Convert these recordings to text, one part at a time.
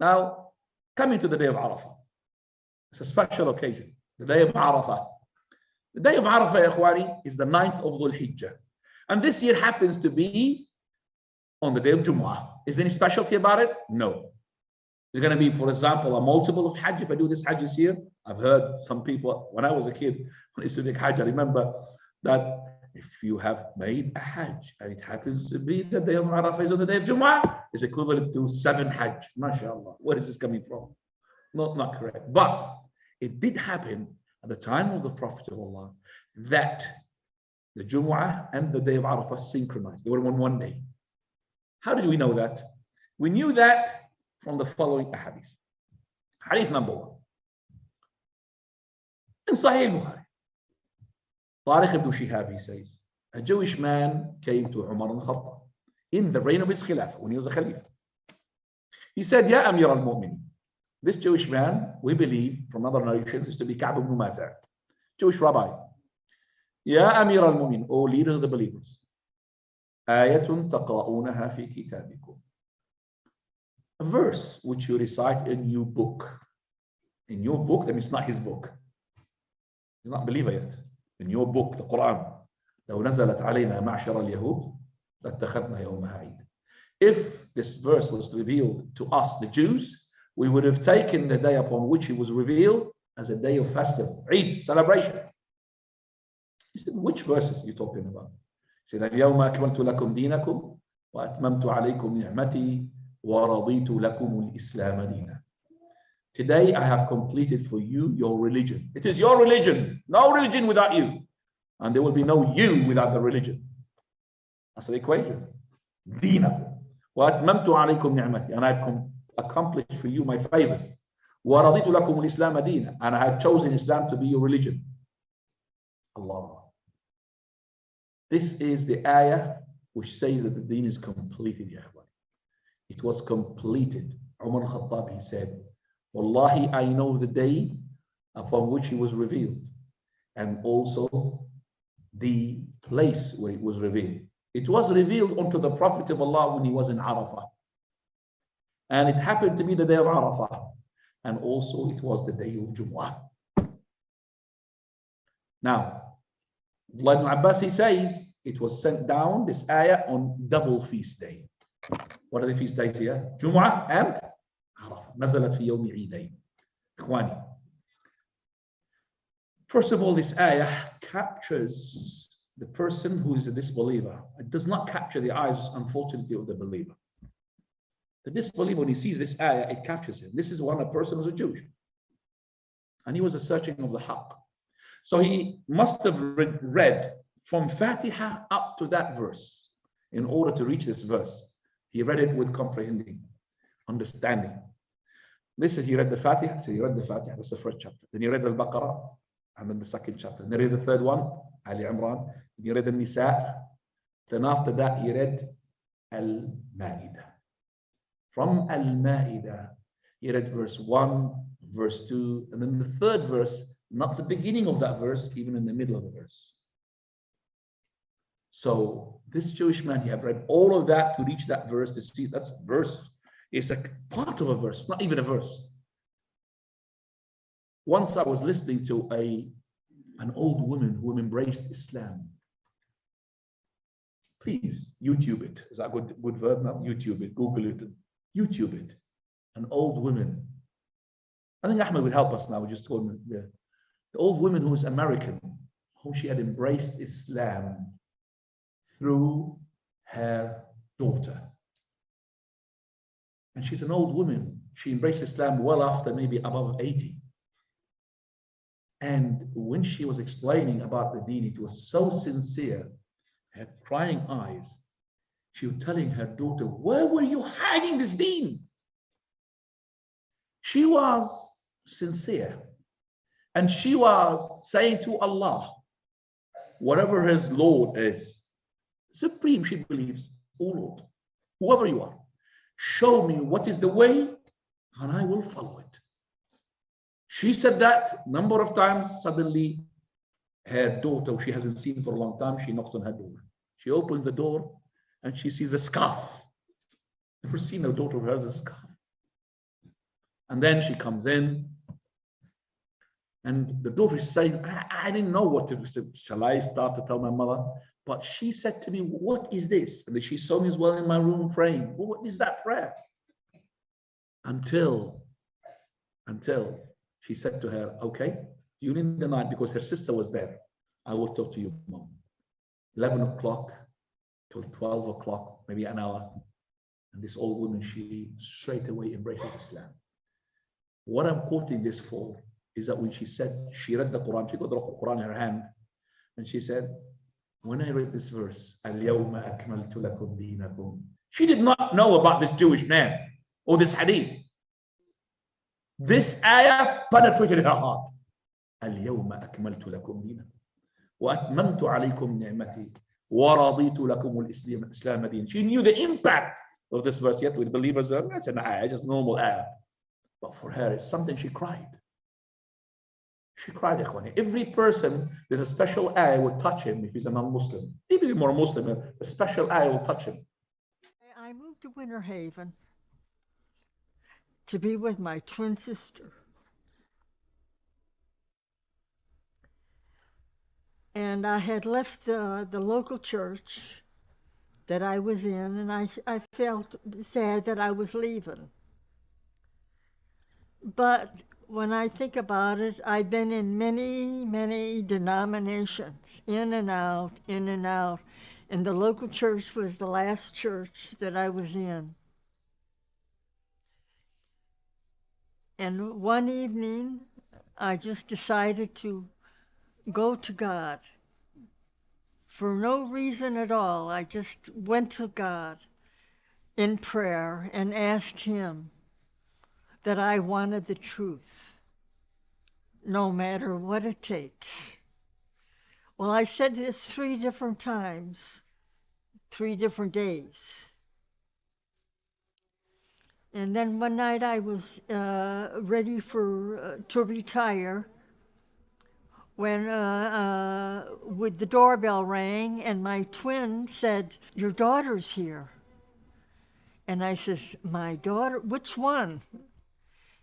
Now, coming to the day of Arafah. It's a special occasion, the day of Arafah. The day of Arafah, Ikhwani, is the 9th of Dhul Hijjah. And this year happens to be on the day of Jumu'ah. Is there any specialty about it? No. There's going to be, for example, a multiple of Hajj. If I do this Hajj this year, I've heard some people, when I was a kid, when I used to make Hajj, I remember that if you have made a Hajj and it happens to be the day of Arafah is on the day of Jumu'ah, it's equivalent to 7 Hajj. MashaAllah. Where is this coming from? Not correct. But it did happen at the time of the Prophet of Allah that the Jumu'ah and the day of Arafah synchronized. They were on one day. How did we know that? We knew that from the following hadith. Hadith number 1. In Sahih Bukhari, Tariq ibn Shihab, he says, a Jewish man came to Umar al-Khattab in the reign of his Khilafah, when he was a Khalifa. He said, Ya Amir al-Mu'minin. This Jewish man, we believe from other narrations, is to be Ka'b ibn Mata, Jewish rabbi. Ya Amir al-Mu'minin, O leader of the believers. Ayatun taqra'unaha fi kitabikum. A verse which you recite in your book. In your book, that means not his book. He's not a believer yet. In your book, the Quran. لو نزلت علينا معشر اليهود لاتخذنا يومها عيد. If this verse was revealed to us, the Jews, we would have taken the day upon which it was revealed as a day of festival, Eid, celebration. He said, which verses are you talking about? He said, اليوم أكملت لكم دينكم وأتممت عليكم نعمتي وَرَضِيتُ لَكُمُ الْإِسْلَامَ دِينًا. Today I have completed for you your religion. It is your religion. No religion without you. And there will be no you without the religion. That's the equation. دِينًا. وَأَتْمَمْتُ عَلَيْكُمْ نِعْمَتِي. And I have accomplished for you my favors. وَرَضِيتُ لَكُمُ الْإِسْلَامَ دِينًا. And I have chosen Islam to be your religion. Allah. This is the ayah which says that the deen is completed, ya ikhwan. It was completed. Umar al-Khattab, he said, Wallahi, I know the day upon which it was revealed, and also the place where it was revealed. It was revealed unto the Prophet of Allah when he was in Arafah. And it happened to be the day of Arafah. And also it was the day of Jumu'ah. Now, Abdullah ibn Abbas, he says, it was sent down, this ayah, on double feast day. What are the feast days here? Jumu'ah and Arafah. نزلت في يوم عيدين. إخواني. First of all, this ayah captures the person who is a disbeliever. It does not capture the eyes, unfortunately, of the believer. The disbeliever, when he sees this ayah, it captures him. This is when a person was a Jewish. And he was a searching of the haqq. So he must have read from Fatiha up to that verse in order to reach this verse. He read it with comprehending, understanding. Listen, he read the Fatiha. So he read the Fatiha. That's the first chapter. Then he read Al-Baqarah, and then the second chapter. Then he read the third one, Ali Imran. Then he read Al-Nisa. Then after that, he read Al-Ma'idah. From Al-Ma'idah, he read verse 1, verse 2, and then the third verse, not the beginning of that verse, even in the middle of the verse. So this Jewish man, he had read all of that to reach that verse, to see that's a verse. It's a part of a verse, not even a verse. Once I was listening to an old woman who embraced Islam. Please, YouTube it. Is that a good verb now? YouTube it, Google it, YouTube it. An old woman. I think Ahmed will help us now. We just told me the old woman who was American, whom she had embraced Islam through her daughter. And she's an old woman. She embraced Islam well after maybe above 80. And when she was explaining about the deen, it was so sincere, her crying eyes. She was telling her daughter, where were you hiding this deen? She was sincere. And she was saying to Allah, whatever his Lord is, supreme, she believes, oh Lord, whoever you are, show me what is the way and I will follow it. She said that number of times. Suddenly her daughter, she hasn't seen for a long time, she knocks on her door. She opens the door and she sees a scarf. Never seen a daughter of hers a scarf. And then she comes in, and the daughter is saying, I didn't know what to do. Shall I start to tell my mother? But she said to me, what is this? And she saw me as well in my room praying. Well, what is that prayer? Until she said to her, okay, during the night, because her sister was there, I will talk to you, Mom. 11 o'clock till 12 o'clock, maybe an hour. And this old woman, she straight away embraces Islam. What I'm quoting this for is that when she said, she read the Quran, she got the Quran in her hand, and she said, when I read this verse, اليوم أكملت لكم دينكم, she did not know about this Jewish man or this hadith. This ayah penetrated her heart. اليوم أكملت لكم دينكم وأتممت عليكم نعمتي ورضيت لكم الإسلام دين. She knew the impact of this verse. Yet with believers, that's an ayah, just normal ayah. But for her, it's something she cried. She cried, Ikhwani. Every person, there's a special ayah will touch him if he's a non-Muslim. If he's more Muslim, a special ayah will touch him. I moved to Winter Haven to be with my twin sister. And I had left the local church that I was in, and I felt sad that I was leaving. But when I think about it, I've been in many, many denominations, in and out, in and out. And the local church was the last church that I was in. And one evening, I just decided to go to God. For no reason at all, I just went to God in prayer and asked Him that I wanted the truth, no matter what it takes. Well, I said this 3 different times, 3 different days. And then one night I was ready to retire when with the doorbell rang and my twin said, your daughter's here. And I says, my daughter, which one?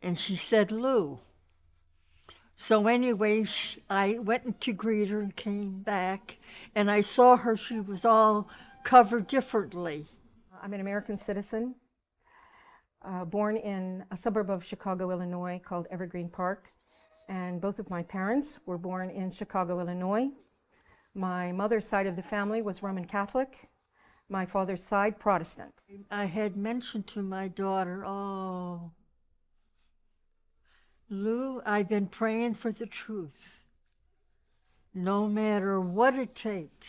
And she said, Lou. So anyway, I went to greet her and came back, and I saw her, she was all covered differently. I'm an American citizen, born in a suburb of Chicago, Illinois, called Evergreen Park. And both of my parents were born in Chicago, Illinois. My mother's side of the family was Roman Catholic. My father's side, Protestant. I had mentioned to my daughter, oh, Lou, I've been praying for the truth, no matter what it takes.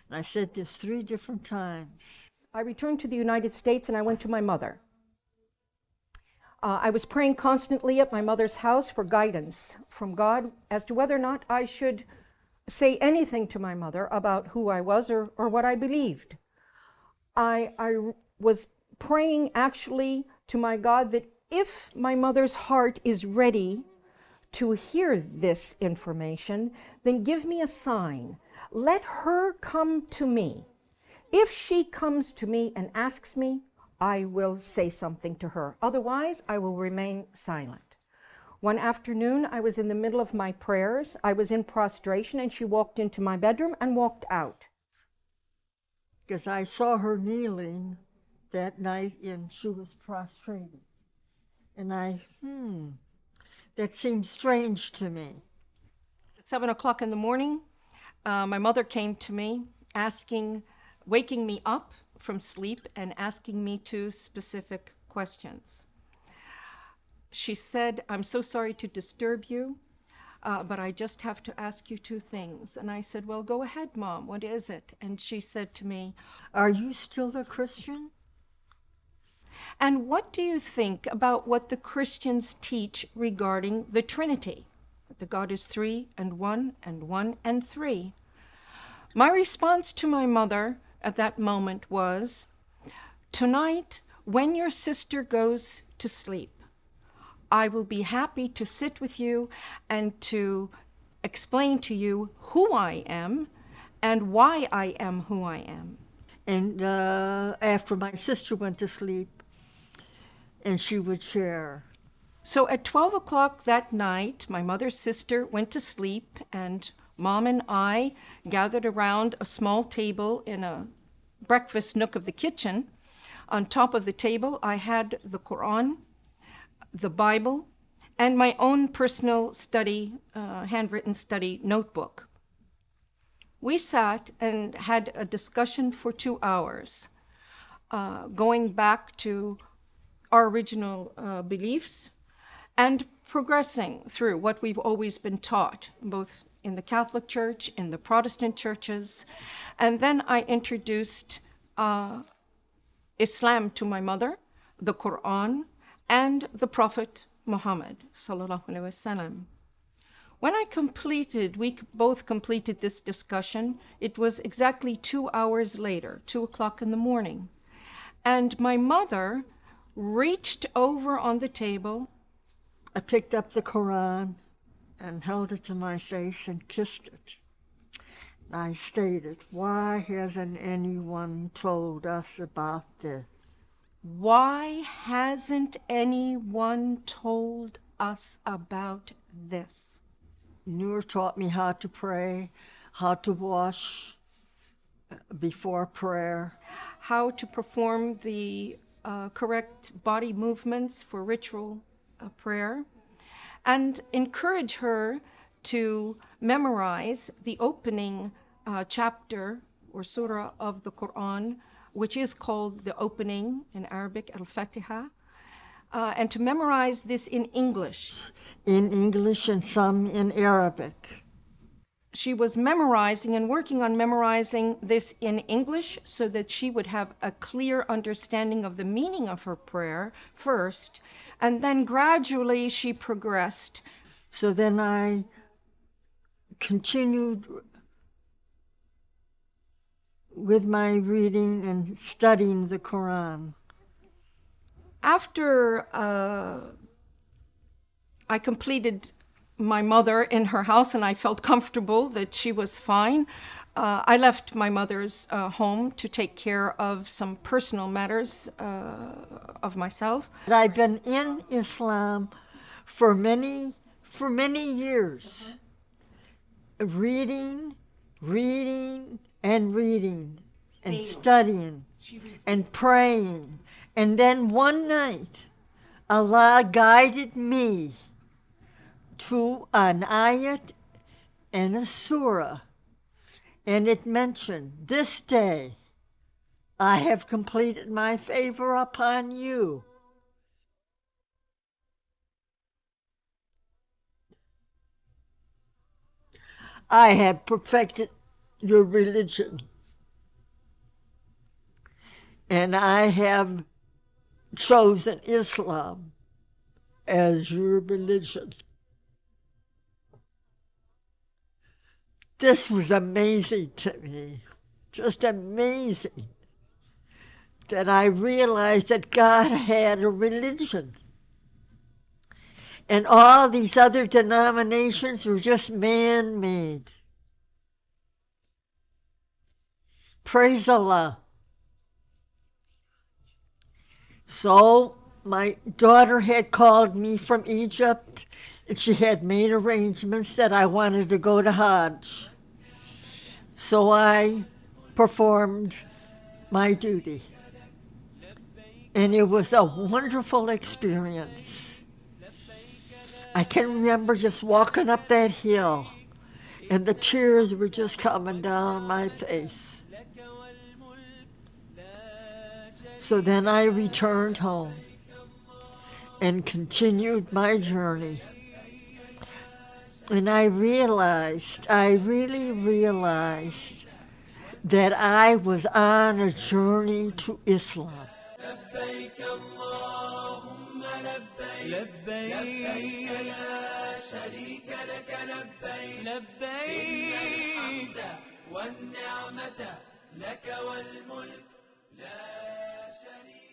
And I said this 3 different times. I returned to the United States and I went to my mother. I was praying constantly at my mother's house for guidance from God as to whether or not I should say anything to my mother about who I was or what I believed. I was praying actually to my God that if my mother's heart is ready to hear this information, then give me a sign. Let her come to me. If she comes to me and asks me, I will say something to her. Otherwise, I will remain silent. One afternoon, I was in the middle of my prayers. I was in prostration, and she walked into my bedroom and walked out. Because I saw her kneeling that night, and she was prostrated. And that seemed strange to me. At 7 o'clock in the morning, my mother came to me waking me up from sleep and asking me 2 specific questions. She said, I'm so sorry to disturb you, but I just have to ask you 2 things. And I said, well, go ahead, Mom, what is it? And she said to me, are you still a Christian? And what do you think about what the Christians teach regarding the Trinity? That God is 3 and 1 and 1 and 3. My response to my mother at that moment was, tonight, when your sister goes to sleep, I will be happy to sit with you and to explain to you who I am and why I am who I am. And after my sister went to sleep, and she would share. So at 12 o'clock that night, my mother's sister went to sleep, and Mom and I gathered around a small table in a breakfast nook of the kitchen. On top of the table, I had the Quran, the Bible, and my own personal study, handwritten study notebook. We sat and had a discussion for 2 hours, going back to our original beliefs and progressing through what we've always been taught, both in the Catholic Church, in the Protestant churches. And then I introduced Islam to my mother, the Quran, and the Prophet Muhammad, sallallahu alaihi wasallam. When we both completed this discussion, it was exactly 2 hours later, 2 o'clock in the morning. And my mother reached over on the table. I picked up the Quran and held it to my face and kissed it. I stated, why hasn't anyone told us about this? Why hasn't anyone told us about this? Noor taught me how to pray, how to wash before prayer, how to perform the correct body movements for ritual prayer, and encourage her to memorize the opening chapter or surah of the Quran, which is called the opening in Arabic, Al-Fatiha, and to memorize this in English. In English and some in Arabic. She was memorizing and working on memorizing this in English so that she would have a clear understanding of the meaning of her prayer first, and then gradually she progressed. So then I continued with my reading and studying the Quran. After I completed my mother in her house and I felt comfortable that she was fine, I left my mother's home to take care of some personal matters of myself. I've been in Islam for many years, reading and studying and praying. And then one night, Allah guided me to an ayat and a surah, and it mentioned, this day I have completed my favor upon you. I have perfected your religion, and I have chosen Islam as your religion. This was amazing to me, just amazing, that I realized that God had a religion. And all these other denominations were just man-made. Praise Allah. So my daughter had called me from Egypt, and she had made arrangements that I wanted to go to Hajj. So I performed my duty. And it was a wonderful experience. I can remember just walking up that hill, and the tears were just coming down my face. So then I returned home and continued my journey. And I really realized that I was on a journey to Islam. لبيك اللهم لبيك لبيك لا شريك لك لبيك لبيك الحمد والنعمة لك والملك لا شريك